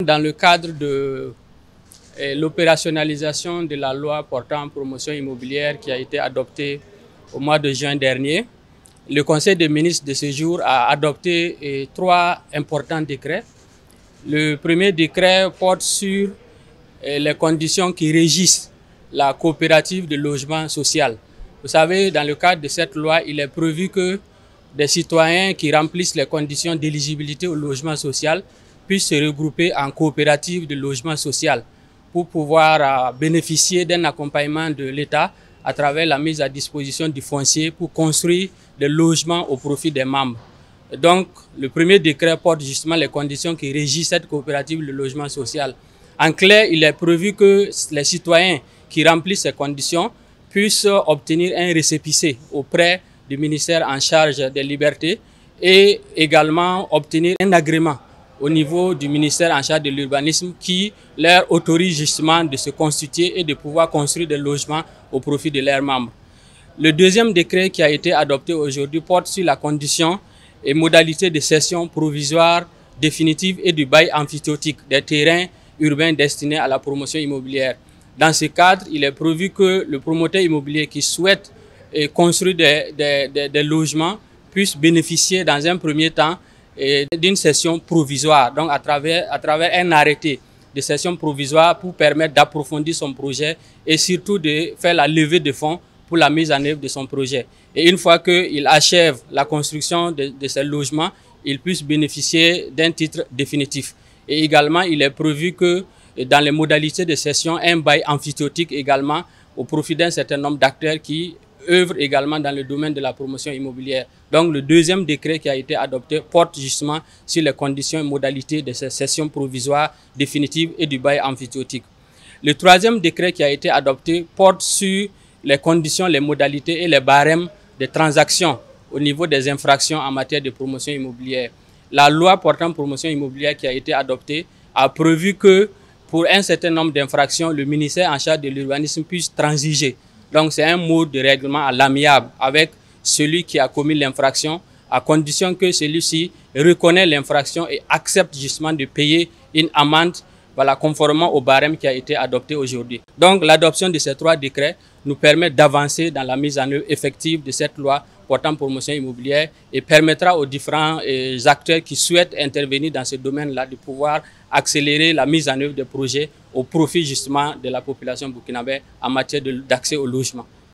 Dans le cadre de l'opérationnalisation de la loi portant promotion immobilière qui a été adoptée au mois de juin dernier, le Conseil des ministres de ce jour a adopté 3 importants décrets. Le premier décret porte sur les conditions qui régissent la coopérative de logement social. Vous savez, dans le cadre de cette loi, il est prévu que des citoyens qui remplissent les conditions d'éligibilité au logement social puissent se regrouper en coopérative de logement social pour pouvoir bénéficier d'un accompagnement de l'État à travers la mise à disposition du foncier pour construire des logements au profit des membres. Donc, le premier décret porte justement les conditions qui régissent cette coopérative de logement social. En clair, il est prévu que les citoyens qui remplissent ces conditions puissent obtenir un récépissé auprès du ministère en charge des libertés et également obtenir un agrément au niveau du ministère en charge de l'urbanisme qui leur autorise justement de se constituer et de pouvoir construire des logements au profit de leurs membres. Le deuxième décret qui a été adopté aujourd'hui porte sur la condition et modalités de cession provisoire, définitive et du bail emphytéotique des terrains urbains destinés à la promotion immobilière. Dans ce cadre, il est prévu que le promoteur immobilier qui souhaite construire des logements puisse bénéficier dans un premier temps d'une cession provisoire, donc à travers un arrêté de cession provisoire pour permettre d'approfondir son projet et surtout de faire la levée de fonds pour la mise en œuvre de son projet. Et une fois qu'il achève la construction de ces logements, il puisse bénéficier d'un titre définitif. Et également, il est prévu que dans les modalités de cession, un bail emphytéotique également au profit d'un certain nombre d'acteurs qui œuvrent également dans le domaine de la promotion immobilière. Donc le deuxième décret qui a été adopté porte justement sur les conditions et modalités de ces cessions provisoires, définitives et du bail emphytéotique. Le troisième décret qui a été adopté porte sur les conditions, les modalités et les barèmes de transactions au niveau des infractions en matière de promotion immobilière. La loi portant promotion immobilière qui a été adoptée a prévu que pour un certain nombre d'infractions, le ministère en charge de l'urbanisme puisse transiger. Donc c'est un mode de règlement à l'amiable avec celui qui a commis l'infraction, à condition que celui-ci reconnaît l'infraction et accepte justement de payer une amende, voilà, conformément au barème qui a été adopté aujourd'hui. Donc l'adoption de ces 3 décrets nous permet d'avancer dans la mise en œuvre effective de cette loi portant promotion immobilière et permettra aux différents acteurs qui souhaitent intervenir dans ce domaine-là de pouvoir accélérer la mise en œuvre des projets au profit justement de la population burkinabé en matière d'accès au logement.